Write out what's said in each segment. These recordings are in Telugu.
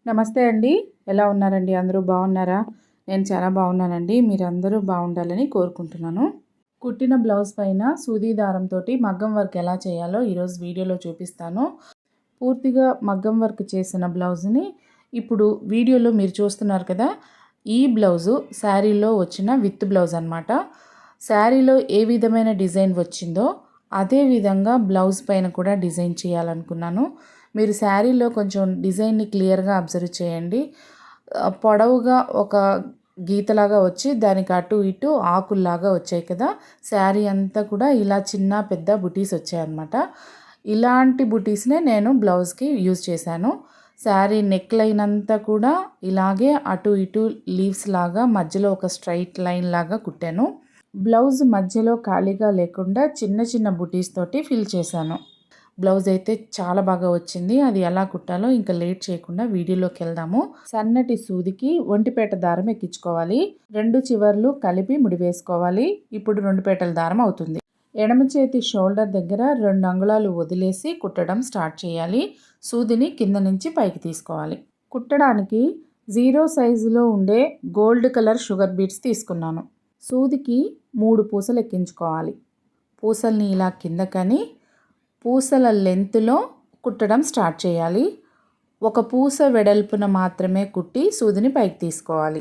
నమస్తే అండి. ఎలా ఉన్నారండి? అందరూ బాగున్నారా? నేను చాలా బాగున్నానండి. మీరందరూ బాగుండాలని కోరుకుంటున్నాను. కుట్టిన బ్లౌజ్ పైన సూది దారంతోటి మగ్గం వర్క్ ఎలా చేయాలో ఈరోజు వీడియోలో చూపిస్తాను. పూర్తిగా మగ్గం వర్క్ చేసిన బ్లౌజ్ని ఇప్పుడు వీడియోలో మీరు చూస్తున్నారు కదా, ఈ బ్లౌజు శారీలో వచ్చిన విత్ బ్లౌజ్ అనమాట. శారీలో ఏ విధమైన డిజైన్ వచ్చిందో అదే విధంగా బ్లౌజ్ పైన కూడా డిజైన్ చేయాలనుకున్నాను. మీరు శారీలో కొంచెం డిజైన్ని క్లియర్గా అబ్జర్వ్ చేయండి. పొడవుగా ఒక గీతలాగా వచ్చి దానికి అటు ఇటు ఆకుల్లాగా వచ్చాయి కదా. శారీ అంతా కూడా ఇలా చిన్న పెద్ద బుటీస్ వచ్చాయన్నమాట. ఇలాంటి బుటీస్నే నేను బ్లౌజ్కి యూజ్ చేశాను. శారీ నెక్ లైన్ అంతా కూడా ఇలాగే అటు ఇటు లీవ్స్ లాగా మధ్యలో ఒక స్ట్రైట్ లైన్ లాగా కుట్టాను. బ్లౌజ్ మధ్యలో ఖాళీగా లేకుండా చిన్న చిన్న బుటీస్ తోటి ఫిల్ చేశాను. బ్లౌజ్ అయితే చాలా బాగా వచ్చింది. అది ఎలా కుట్టాలో ఇంకా లేట్ చేయకుండా వీడియోలోకి వెళ్దాము. సన్నటి సూదికి ఒంటిపేట దారం ఎక్కించుకోవాలి. 2 చివర్లు కలిపి ముడి వేసుకోవాలి. ఇప్పుడు 2 పేటల దారం అవుతుంది. ఎడమ చేతి షోల్డర్ దగ్గర 2 అంగుళాలు వదిలేసి కుట్టడం స్టార్ట్ చేయాలి. సూదిని కింద నుంచి పైకి తీసుకోవాలి. కుట్టడానికి 0 సైజులో ఉండే గోల్డ్ కలర్ షుగర్ బీడ్స్ తీసుకున్నాను. సూదికి 3 పూసలు ఎక్కించుకోవాలి. పూసల్ని ఇలా కిందకని పూసల లెంత్లో కుట్టడం స్టార్ట్ చేయాలి. ఒక పూస వెడల్పున మాత్రమే కుట్టి సూదిని పైకి తీసుకోవాలి.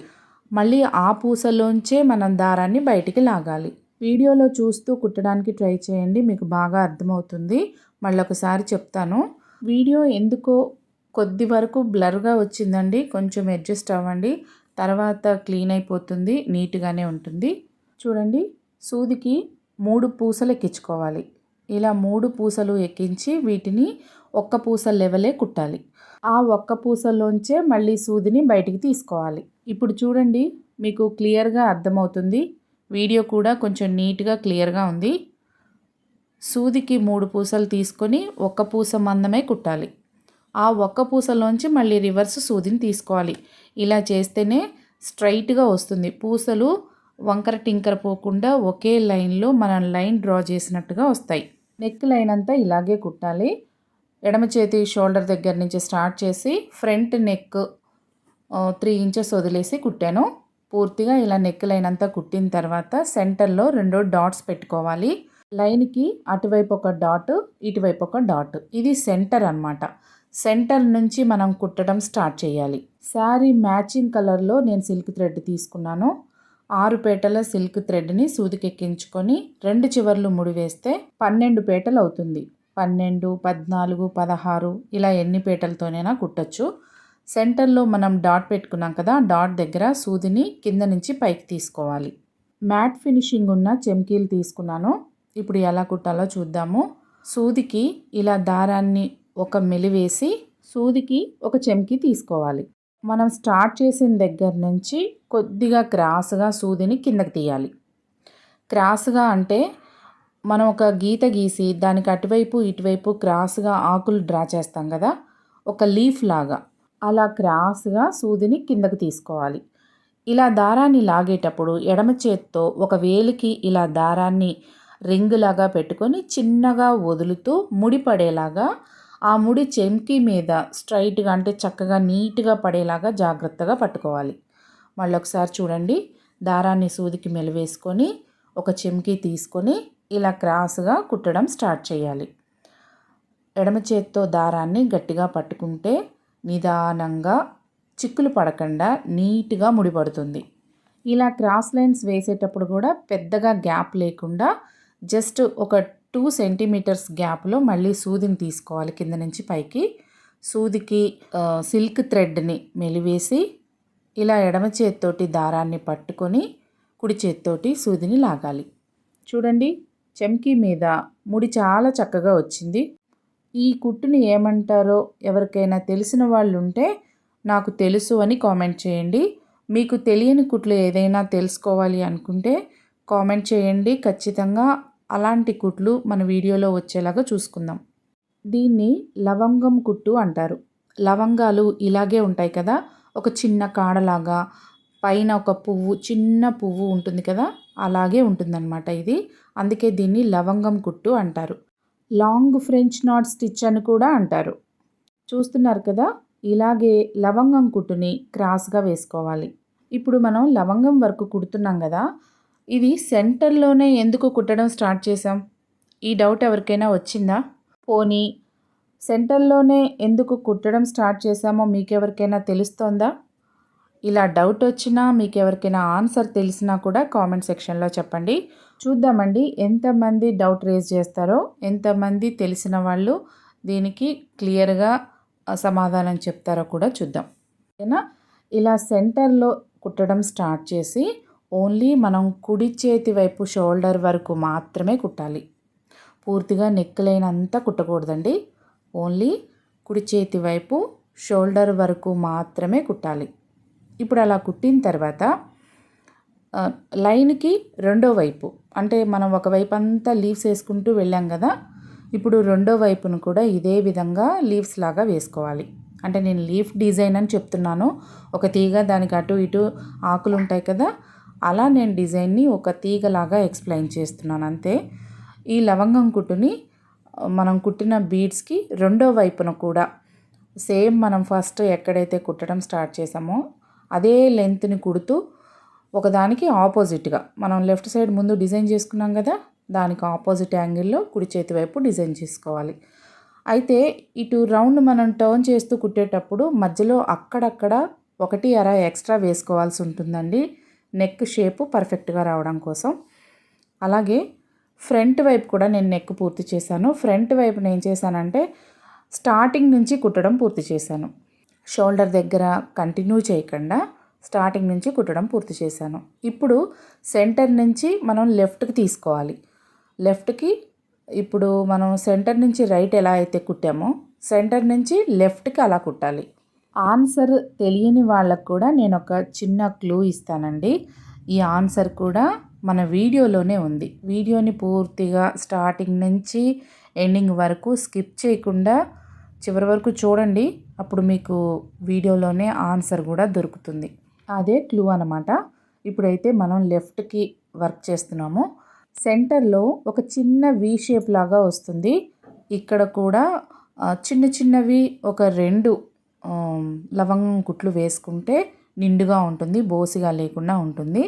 మళ్ళీ ఆ పూసలోంచే మనం దారాన్ని బయటికి లాగాలి. వీడియోలో చూస్తూ కుట్టడానికి ట్రై చేయండి, మీకు బాగా అర్థమవుతుంది. మళ్ళీ ఒకసారి చెప్తాను. వీడియో ఎందుకో కొద్ది వరకు బ్లర్గా వచ్చిందండి, కొంచెం అడ్జస్ట్ అవ్వండి. తర్వాత క్లీన్ అయిపోతుంది, నీట్గానే ఉంటుంది. చూడండి, సూదికి 3 పూసలు ఎక్కించుకోవాలి. ఇలా 3 పూసలు ఎక్కించి వీటిని ఒక్క పూస లెవెలే కుట్టాలి. ఆ ఒక్క పూసలోంచే మళ్ళీ సూదిని బయటికి తీసుకోవాలి. ఇప్పుడు చూడండి, మీకు క్లియర్గా అర్థమవుతుంది. వీడియో కూడా కొంచెం నీట్గా క్లియర్గా ఉంది. సూదికి 3 పూసలు తీసుకొని ఒక్క పూస మందమే కుట్టాలి. ఆ ఒక్క పూసలోంచి మళ్ళీ రివర్స్ సూదిని తీసుకోవాలి. ఇలా చేస్తేనే స్ట్రైట్గా వస్తుంది. పూసలు వంకర టింకర పోకుండా ఒకే లైన్లో మనం లైన్ డ్రా చేసినట్టుగా వస్తాయి. నెక్ లైన్ అంతా ఇలాగే కుట్టాలి. ఎడమ చేతి షోల్డర్ దగ్గర నుంచి స్టార్ట్ చేసి ఫ్రంట్ నెక్ 3 ఇంచెస్ వదిలేసి కుట్టాను. పూర్తిగా ఇలా నెక్ లైన్ అంతా కుట్టిన తర్వాత సెంటర్లో 2 డాట్స్ పెట్టుకోవాలి. లైన్కి అటువైపు ఒక డాట్, ఇటువైపు ఒక డాట్. ఇది సెంటర్ అన్నమాట. సెంటర్ నుంచి మనం కుట్టడం స్టార్ట్ చేయాలి. శారీ మ్యాచింగ్ కలర్లో నేను సిల్క్ థ్రెడ్ తీసుకున్నాను. 6 పేటల సిల్క్ థ్రెడ్ని సూదికి ఎక్కించుకొని 2 చివర్లు ముడి వేస్తే 12 పేటలు అవుతుంది. 12, 14, 16 ఇలా ఎన్ని పేటలతోనైనా కుట్టచ్చు. సెంటర్లో మనం డాట్ పెట్టుకున్నాం కదా, డాట్ దగ్గర సూదిని కింద నుంచి పైకి తీసుకోవాలి. మ్యాట్ ఫినిషింగ్ ఉన్న చెమ్కీలు తీసుకున్నాను. ఇప్పుడు ఎలా కుట్టాలో చూద్దాము. సూదికి ఇలా దారాన్ని ఒక మెలివేసి సూదికి ఒక చెమ్కీ తీసుకోవాలి. మనం స్టార్ట్ చేసిన దగ్గర నుంచి కొద్దిగా క్రాస్గా సూదిని కిందకి తీయాలి. క్రాస్గా అంటే మనం ఒక గీత గీసి దానికి అటువైపు ఇటువైపు క్రాస్గా ఆకులు డ్రా చేస్తాం కదా, ఒక లీఫ్ లాగా అలా క్రాస్గా సూదిని కిందకి తీసుకోవాలి. ఇలా దారాన్ని లాగేటప్పుడు ఎడమ చేత్తో ఒక వేలికి ఇలా దారాన్ని రింగులాగా పెట్టుకొని చిన్నగా వదులుతూ ముడి పడేలాగా ఆ ముడి చెంకి మీద స్ట్రైట్గా అంటే చక్కగా నీట్గా పడేలాగా జాగ్రత్తగా పట్టుకోవాలి. మళ్ళీ ఒకసారి చూడండి, దారాన్ని సూదికి మెలివేసుకొని ఒక చెంకి తీసుకొని ఇలా క్రాస్గా కుట్టడం స్టార్ట్ చేయాలి. ఎడమ చేత్తో దారాన్ని గట్టిగా పట్టుకుంటే నిదానంగా చిక్కులు పడకుండా నీట్గా ముడిపడుతుంది. ఇలా క్రాస్ లైన్స్ వేసేటప్పుడు కూడా పెద్దగా గ్యాప్ లేకుండా జస్ట్ ఒక 2 సెంటీమీటర్స్ గ్యాప్లో మళ్ళీ సూదిని తీసుకోవాలి. కింద నుంచి పైకి సూదికి సిల్క్ థ్రెడ్ని మెలివేసి ఇలా ఎడమ చేత్తోటి దారాన్ని పట్టుకొని కుడి చేత్తోటి సూదిని లాగాలి. చూడండి, చెంకీ మీద ముడి చాలా చక్కగా వచ్చింది. ఈ కుట్టుని ఏమంటారో ఎవరికైనా తెలిసిన వాళ్ళు ఉంటే నాకు తెలుసు అని కామెంట్ చేయండి. మీకు తెలియని కుట్లు ఏదైనా తెలుసుకోవాలి అనుకుంటే కామెంట్ చేయండి. ఖచ్చితంగా అలాంటి కుట్లు మన వీడియోలో వచ్చేలాగా చూసుకుందాం. దీన్ని లవంగం కుట్టు అంటారు. లవంగాలు ఇలాగే ఉంటాయి కదా, ఒక చిన్న కాడలాగా, పైన ఒక పువ్వు, చిన్న పువ్వు ఉంటుంది కదా, అలాగే ఉంటుందన్నమాట ఇది. అందుకే దీన్ని లవంగం కుట్టు అంటారు. లాంగ్ ఫ్రెంచ్ నాట్ స్టిచ్ అని కూడా అంటారు. చూస్తున్నారు కదా, ఇలాగే లవంగం కుట్టుని క్రాస్గా వేసుకోవాలి. ఇప్పుడు మనం లవంగం వరకు కుడుతున్నాం కదా, ఇది సెంటర్లోనే ఎందుకు కుట్టడం స్టార్ట్ చేసాం? ఈ డౌట్ ఎవరికైనా వచ్చిందా? పోనీ సెంటర్లోనే ఎందుకు కుట్టడం స్టార్ట్ చేసామో మీకెవరికైనా తెలుస్తోందా? ఇలా డౌట్ వచ్చినా మీకెవరికైనా ఆన్సర్ తెలిసినా కూడా కామెంట్ సెక్షన్లో చెప్పండి. చూద్దామండి ఎంతమంది డౌట్ రేజ్ చేస్తారో, ఎంతమంది తెలిసిన వాళ్ళు దీనికి క్లియర్గా సమాధానం చెప్తారో కూడా చూద్దాం. ఓకేనా? ఇలా సెంటర్లో కుట్టడం స్టార్ట్ చేసి ఓన్లీ మనం కుడి చేతి వైపు షోల్డర్ వరకు మాత్రమే కుట్టాలి. పూర్తిగా నెక్ లైన్ అంతా కుట్టకూడదండి. ఓన్లీ కుడి చేతి వైపు షోల్డర్ వరకు మాత్రమే కుట్టాలి. ఇప్పుడు అలా కుట్టిన తర్వాత లైన్కి రెండో వైపు, అంటే మనం ఒకవైపు అంతా లీవ్స్ వేసుకుంటూ వెళ్ళాం కదా, ఇప్పుడు రెండో వైపును కూడా ఇదే విధంగా లీవ్స్ లాగా వేసుకోవాలి. అంటే నేను లీఫ్ డిజైన్ అని చెప్తున్నాను. ఒక తీగ, దానికి అటు ఇటు ఆకులు ఉంటాయి కదా, అలా నేను డిజైన్ని ఒక తీగలాగా ఎక్స్ప్లెయిన్ చేస్తున్నాను అంతే. ఈ లవంగం కుట్టుని మనం కుట్టిన బీడ్స్కి రెండో వైపున కూడా సేమ్ మనం ఫస్ట్ ఎక్కడైతే కుట్టడం స్టార్ట్ చేసామో అదే లెంత్ని కుడుతూ ఒకదానికి ఆపోజిట్గా మనం లెఫ్ట్ సైడ్ ముందు డిజైన్ చేసుకున్నాం కదా, దానికి ఆపోజిట్ యాంగిల్లో కుడి చేతి వైపు డిజైన్ చేసుకోవాలి. అయితే ఇటు రౌండ్ మనం టర్న్ చేస్తూ కుట్టేటప్పుడు మధ్యలో అక్కడక్కడ 1.5 ఎక్స్ట్రా వేసుకోవాల్సి ఉంటుందండి, నెక్ షేపు పర్ఫెక్ట్గా రావడం కోసం. అలాగే ఫ్రంట్ వైపు కూడా నేను నెక్ పూర్తి చేశాను. ఫ్రంట్ వైపు నేను చేశానంటే స్టార్టింగ్ నుంచి కుట్టడం పూర్తి చేశాను. షోల్డర్ దగ్గర కంటిన్యూ చేయకుండా స్టార్టింగ్ నుంచి కుట్టడం పూర్తి చేశాను. ఇప్పుడు సెంటర్ నుంచి మనం లెఫ్ట్కి తీసుకోవాలి. లెఫ్ట్కి ఇప్పుడు మనం సెంటర్ నుంచి రైట్ ఎలా అయితే కుట్టామో సెంటర్ నుంచి లెఫ్ట్కి అలా కుట్టాలి. ఆన్సర్ తెలియని వాళ్ళకు కూడా నేను ఒక చిన్న క్లూ ఇస్తానండి. ఈ ఆన్సర్ కూడా మన వీడియోలోనే ఉంది. వీడియోని పూర్తిగా స్టార్టింగ్ నుంచి ఎండింగ్ వరకు స్కిప్ చేయకుండా చివరి వరకు చూడండి. అప్పుడు మీకు వీడియోలోనే ఆన్సర్ కూడా దొరుకుతుంది. అదే క్లూ అన్నమాట. ఇప్పుడైతే మనం లెఫ్ట్కి వర్క్ చేస్తున్నాము. సెంటర్లో ఒక చిన్న వి షేప్ లాగా వస్తుంది. ఇక్కడ కూడా చిన్న చిన్నవి ఒక 2 లవంగం కుట్లు వేసుకుంటే నిండుగా ఉంటుంది, బోసిగా లేకుండా ఉంటుంది.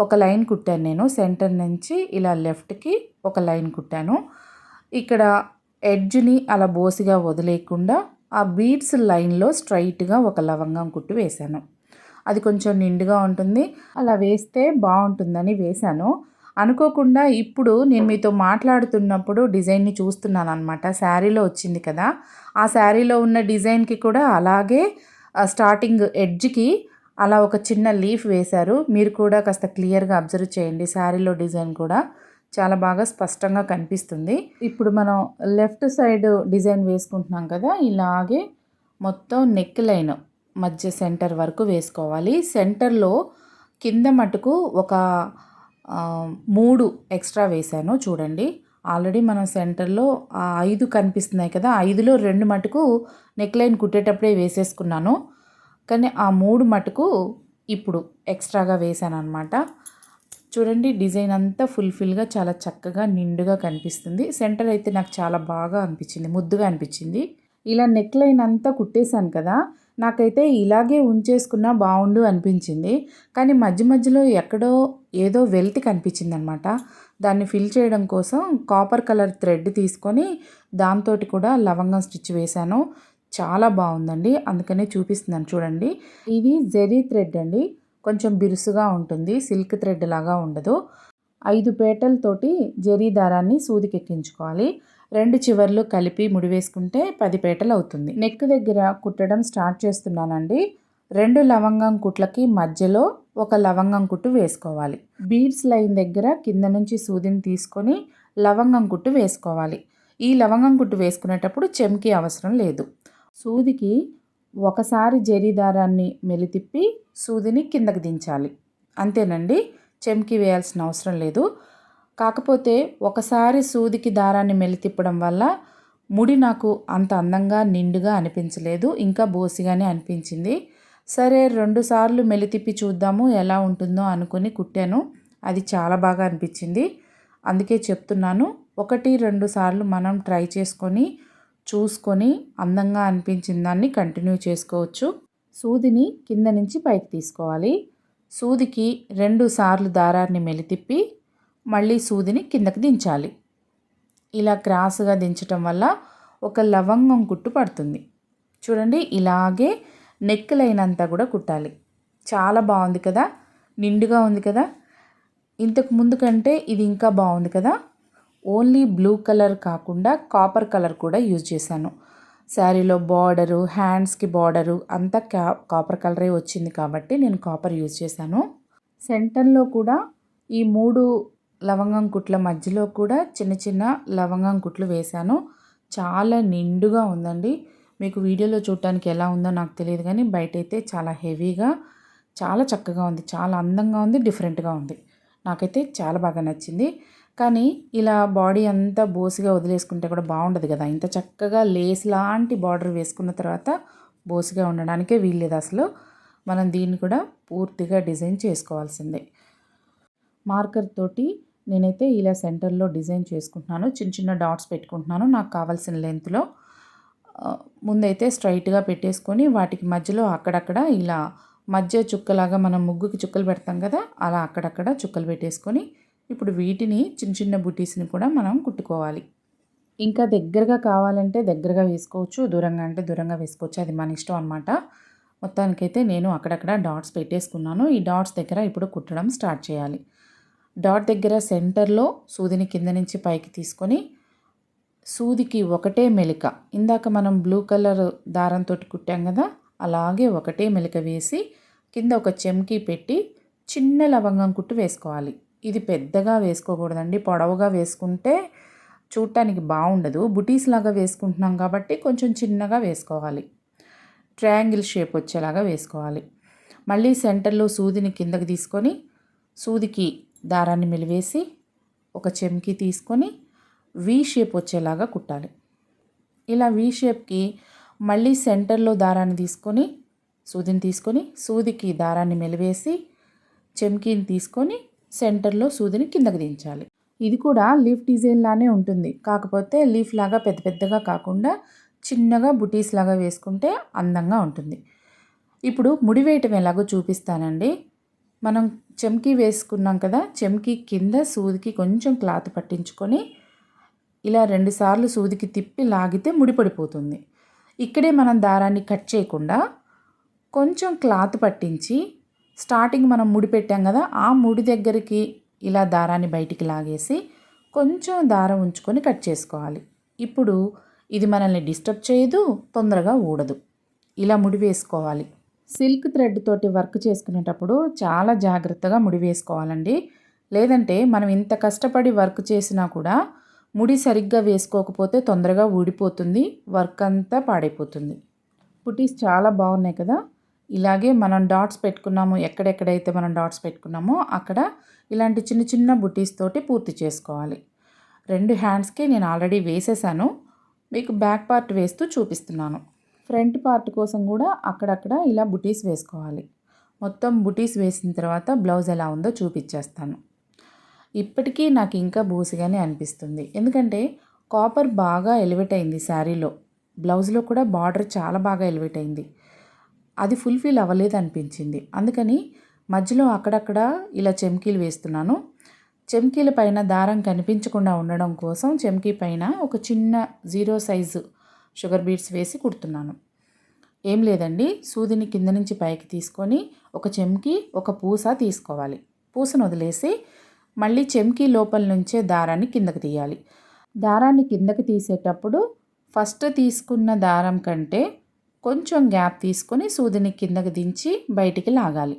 ఒక లైన్ కుట్టాను నేను సెంటర్ నుంచి ఇలా లెఫ్ట్కి ఒక లైన్ కుట్టాను. ఇక్కడ ఎడ్జ్ని అలా బోసిగా వదిలేయకుండా ఆ బీడ్స్ లైన్లో స్ట్రైట్గా ఒక లవంగం కుట్టు వేశాను. అది కొంచెం నిండుగా ఉంటుంది, అలా వేస్తే బాగుంటుందని వేశాను. అనుకోకుండా ఇప్పుడు నేను మీతో మాట్లాడుతున్నప్పుడు డిజైన్ని చూస్తున్నాను అనమాట. శారీలో వచ్చింది కదా, ఆ శారీలో ఉన్న డిజైన్కి కూడా అలాగే స్టార్టింగ్ ఎడ్జ్కి అలా ఒక చిన్న లీఫ్ వేశారు. మీరు కూడా కాస్త క్లియర్గా అబ్జర్వ్ చేయండి. శారీలో డిజైన్ కూడా చాలా బాగా స్పష్టంగా కనిపిస్తుంది. ఇప్పుడు మనం లెఫ్ట్ సైడ్ డిజైన్ వేసుకుంటున్నాం కదా, ఇలాగే మొత్తం నెక్ లైన్ మధ్య సెంటర్ వరకు వేసుకోవాలి. సెంటర్లో కింద మటుకు ఒక 3 ఎక్స్ట్రా వేశాను చూడండి. ఆల్రెడీ మనం సెంటర్లో 5 కనిపిస్తున్నాయి కదా, 5లో 2 మటుకు నెక్ లైన్ కుట్టేటప్పుడే వేసేసుకున్నాను. కానీ ఆ 3 మటుకు ఇప్పుడు ఎక్స్ట్రాగా వేసాను అనమాట. చూడండి డిజైన్ అంతా ఫుల్ఫిల్గా చాలా చక్కగా నిండుగా కనిపిస్తుంది. సెంటర్ అయితే నాకు చాలా బాగా అనిపించింది, ముద్దుగా అనిపించింది. ఇలా నెక్ లైన్ అంతా కుట్టేశాను కదా, నాకైతే ఇలాగే ఉంచేసుకున్నా బాగుండు అనిపించింది. కానీ మధ్య మధ్యలో ఎక్కడో ఏదో వెలితి కనిపించింది అనమాట. దాన్ని ఫిల్ చేయడం కోసం కాపర్ కలర్ థ్రెడ్ తీసుకొని దాంతో కూడా లవంగం స్టిచ్ వేశాను. చాలా బాగుందండి, అందుకనే చూపిస్తున్నాను చూడండి. ఇది జెరీ థ్రెడ్ అండి, కొంచెం బిరుసుగా ఉంటుంది, సిల్క్ థ్రెడ్ లాగా ఉండదు. 5 పేటలతోటి జెరీ దారాన్ని సూదికెక్కించుకోవాలి. 2 చివర్లు కలిపి ముడివేసుకుంటే 10 పేటలు అవుతుంది. నెక్ దగ్గర కుట్టడం స్టార్ట్ చేస్తున్నానండి. 2 లవంగం కుట్లకి మధ్యలో ఒక లవంగం కుట్టు వేసుకోవాలి. బీడ్స్ లైన్ దగ్గర కింద నుంచి సూదిని తీసుకొని లవంగం కుట్టు వేసుకోవాలి. ఈ లవంగం కుట్టు వేసుకునేటప్పుడు చెమ్కి అవసరం లేదు. సూదికి ఒకసారి జరీ దారాన్ని మెలితిప్పి సూదిని కిందకి దించాలి, అంతేనండి. చెమ్కి వేయాల్సిన అవసరం లేదు. కాకపోతే ఒకసారి సూదికి దారాన్ని మెలితిప్పడం వల్ల ముడి నాకు అంత అందంగా నిండుగా అనిపించలేదు, ఇంకా బోసిగానే అనిపించింది. సరే 2 సార్లు మెలితిప్పి చూద్దాము ఎలా ఉంటుందో అనుకుని కుట్టాను. అది చాలా బాగా అనిపించింది. అందుకే చెప్తున్నాను, 1-2 సార్లు మనం ట్రై చేసుకొని చూసుకొని అందంగా అనిపించిన దాన్ని కంటిన్యూ చేసుకోవచ్చు. సూదిని కింద నుంచి పైకి తీసుకోవాలి. సూదికి 2 సార్లు దారాన్ని మెలితిప్పి మళ్ళీ సూదిని కిందకి దించాలి. ఇలా క్రాస్గా దించటం వల్ల ఒక లవంగం కుట్టు పడుతుంది. చూడండి, ఇలాగే నెక్ లైన్ అంతా కూడా కుట్టాలి. చాలా బాగుంది కదా, నిండుగా ఉంది కదా. ఇంతకు ముందు కంటే ఇది ఇంకా బాగుంది కదా. ఓన్లీ బ్లూ కలర్ కాకుండా కాపర్ కలర్ కూడా యూజ్ చేశాను. శారీలో బార్డరు, హ్యాండ్స్కి బార్డరు అంతా కాపర్ కలరే వచ్చింది కాబట్టి నేను కాపర్ యూజ్ చేశాను. సెంటర్లో కూడా ఈ 3 లవంగం కుట్ల మధ్యలో కూడా చిన్న చిన్న లవంగం కుట్లు వేశాను. చాలా నిండుగా ఉందండి. మీకు వీడియోలో చూడటానికి ఎలా ఉందో నాకు తెలియదు కానీ బయటైతే చాలా హెవీగా, చాలా చక్కగా ఉంది, చాలా అందంగా ఉంది, డిఫరెంట్గా ఉంది. నాకైతే చాలా బాగా నచ్చింది. కానీ ఇలా బాడీ అంతా బోసిగా వదిలేసుకుంటే కూడా బాగుండదు కదా. ఇంత చక్కగా లేస్ లాంటి బార్డర్ వేసుకున్న తర్వాత బోసిగా ఉండడానికే వీల్లేదు అసలు. మనం దీన్ని కూడా పూర్తిగా డిజైన్ చేసుకోవాల్సిందే. మార్కర్ తోటి నేనైతే ఇలా సెంటర్లో డిజైన్ చేసుకుంటున్నాను. చిన్న చిన్న డాట్స్ పెట్టుకుంటున్నాను నాకు కావాల్సిన లెంత్లో. ముందైతే స్ట్రైట్గా పెట్టేసుకొని వాటికి మధ్యలో అక్కడక్కడ ఇలా మధ్య చుక్కలాగా మనం ముగ్గుకి చుక్కలు పెడతాం కదా, అలా అక్కడక్కడ చుక్కలు పెట్టేసుకొని ఇప్పుడు వీటిని చిన్న చిన్న బుటీస్ని కూడా మనం కుట్టుకోవాలి. ఇంకా దగ్గరగా కావాలంటే దగ్గరగా వేసుకోవచ్చు, దూరంగా అంటే దూరంగా వేసుకోవచ్చు, అది మన ఇష్టం అనమాట. మొత్తానికైతే నేను అక్కడక్కడ డాట్స్ పెట్టేసుకున్నాను. ఈ డాట్స్ దగ్గర ఇప్పుడు కుట్టడం స్టార్ట్ చేయాలి. డాట్ దగ్గర సెంటర్లో సూదిని కింద నుంచి పైకి తీసుకొని సూదికి ఒకటే మెలిక, ఇందాక మనం బ్లూ కలర్ దారంతో కుట్టాం కదా, అలాగే ఒకటే మెలిక వేసి కింద ఒక చెమ్కీ పెట్టి చిన్న లవంగం కుట్టు వేసుకోవాలి. ఇది పెద్దగా వేసుకోకూడదండి, పొడవుగా వేసుకుంటే చూడటానికి బాగుండదు. బుటీస్ లాగా వేసుకుంటున్నాం కాబట్టి కొంచెం చిన్నగా వేసుకోవాలి. ట్రయాంగిల్ షేప్ వచ్చేలాగా వేసుకోవాలి. మళ్ళీ సెంటర్లో సూదిని కిందకి తీసుకొని సూదికి దారాన్ని మెలివేసి ఒక చెమ్కీ తీసుకొని వీ షేప్ వచ్చేలాగా కుట్టాలి. ఇలా వీ షేప్కి మళ్ళీ సెంటర్లో దారాన్ని తీసుకొని సూదిని తీసుకొని సూదికి దారాన్ని మెలివేసి చెమ్కీని తీసుకొని సెంటర్లో సూదిని కిందకి దించాలి. ఇది కూడా లీఫ్ డిజైన్ లానే ఉంటుంది, కాకపోతే లీఫ్ లాగా పెద్ద పెద్దగా కాకుండా చిన్నగా బుటీస్ లాగా వేసుకుంటే అందంగా ఉంటుంది. ఇప్పుడు ముడి వేయటం ఎలాగో చూపిస్తానండి. మనం చెమ్కీ వేసుకున్నాం కదా, చెమ్కీ కింద సూదికి కొంచెం క్లాత్ పట్టించుకొని ఇలా 2 సార్లు సూదికి తిప్పి లాగితే ముడిపడిపోతుంది. ఇక్కడే మనం దారాన్ని కట్ చేయకుండా కొంచెం క్లాత్ పట్టించి స్టార్టింగ్ మనం ముడి పెట్టాం కదా, ఆ ముడి దగ్గరికి ఇలా దారాన్ని బయటికి లాగేసి కొంచెం దారం ఉంచుకొని కట్ చేసుకోవాలి. ఇప్పుడు ఇది మనల్ని డిస్టర్బ్ చేయదు, తొందరగా ఊడదు. ఇలా ముడి వేసుకోవాలి. సిల్క్ థ్రెడ్ తోటి వర్క్ చేసుకునేటప్పుడు చాలా జాగ్రత్తగా ముడి వేసుకోవాలండి. లేదంటే మనం ఇంత కష్టపడి వర్క్ చేసినా కూడా ముడి సరిగ్గా వేసుకోకపోతే తొందరగా ఊడిపోతుంది, వర్క్ అంతా పాడైపోతుంది. బుటీస్ చాలా బాగున్నాయి కదా. ఇలాగే మనం డాట్స్ పెట్టుకున్నాము, ఎక్కడెక్కడైతే మనం డాట్స్ పెట్టుకున్నామో అక్కడ ఇలాంటి చిన్న చిన్న బుటీస్ తోటి పూర్తి చేసుకోవాలి. 2 హ్యాండ్స్కి నేను ఆల్రెడీ వేసేసాను, మీకు బ్యాక్ పార్ట్ వేస్తూ చూపిస్తున్నాను. ఫ్రంట్ పార్ట్ కోసం కూడా అక్కడక్కడ ఇలా బుటీస్ వేసుకోవాలి. మొత్తం బుటీస్ వేసిన తర్వాత బ్లౌజ్ ఎలా ఉందో చూపించేస్తాను. ఇప్పటికీ నాకు ఇంకా బూసిగానే అనిపిస్తుంది, ఎందుకంటే కాపర్ బాగా ఎలివేట్ అయింది శారీలో. బ్లౌజ్లో కూడా బార్డర్ చాలా బాగా ఎలివేట్ అయింది, అది ఫుల్ఫిల్ అవ్వలేదు అనిపించింది. అందుకని మధ్యలో అక్కడక్కడ ఇలా చెమ్కీలు వేస్తున్నాను. చెమ్కీల పైన దారం కనిపించకుండా ఉండడం కోసం చెమ్కీ పైన ఒక చిన్న 0 సైజు షుగర్ బీడ్స్ వేసి కుడుతున్నాను. ఏం లేదండి, సూదిని కింద నుంచి పైకి తీసుకొని ఒక చెమ్కీ ఒక పూస తీసుకోవాలి. పూసను వదిలేసి మళ్ళీ చెమ్కీ లోపల నుంచే దారాన్ని కిందకి తీయాలి. దారాన్ని కిందకి తీసేటప్పుడు ఫస్ట్ తీసుకున్న దారం కంటే కొంచెం గ్యాప్ తీసుకొని సూదిని కిందకి దించి బయటికి లాగాలి.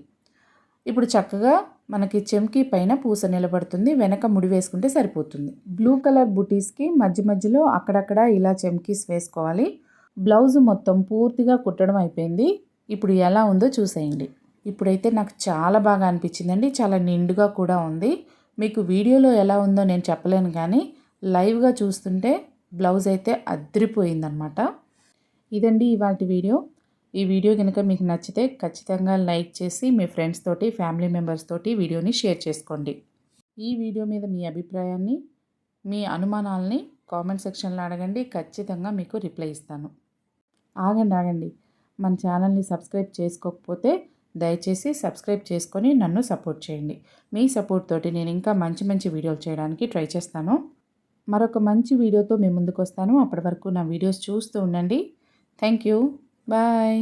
ఇప్పుడు చక్కగా మనకి చెమ్కీ పైన పూస నిలబడుతుంది, వెనక ముడి వేసుకుంటే సరిపోతుంది. బ్లూ కలర్ బుటీస్కి మధ్య మధ్యలో అక్కడక్కడ ఇలా చెమ్కీస్ వేసుకోవాలి. బ్లౌజ్ మొత్తం పూర్తిగా కుట్టడం అయిపోయింది. ఇప్పుడు ఎలా ఉందో చూసేయండి. ఇప్పుడైతే నాకు చాలా బాగా అనిపించిందండి, చాలా నిండుగా కూడా ఉంది. మీకు వీడియోలో ఎలా ఉందో నేను చెప్పలేను, కానీ లైవ్గా చూస్తుంటే బ్లౌజ్ అయితే అదిరిపోయిందనమాట. ఇదండి ఇవాల్టి వీడియో. ఈ వీడియో కనుక మీకు నచ్చితే ఖచ్చితంగా లైక్ చేసి మీ ఫ్రెండ్స్ తోటి, ఫ్యామిలీ మెంబర్స్ తోటి వీడియోని షేర్ చేసుకోండి. ఈ వీడియో మీద మీ అభిప్రాయాన్ని, మీ అనుమానాలని కామెంట్ సెక్షన్లో అడగండి, ఖచ్చితంగా మీకు రిప్లై ఇస్తాను. ఆగండి, మన ఛానల్ని సబ్స్క్రైబ్ చేసుకోకపోతే దయచేసి సబ్స్క్రైబ్ చేసుకొని నన్ను సపోర్ట్ చేయండి. మీ సపోర్ట్ తోటి నేను ఇంకా మంచి మంచి వీడియోలు చేయడానికి ట్రై చేస్తాను. మరొక మంచి వీడియోతో మీ ముందుకు వస్తాను. అప్పటి వరకు నా వీడియోస్ చూస్తూ ఉండండి. Thank you. బాయ్.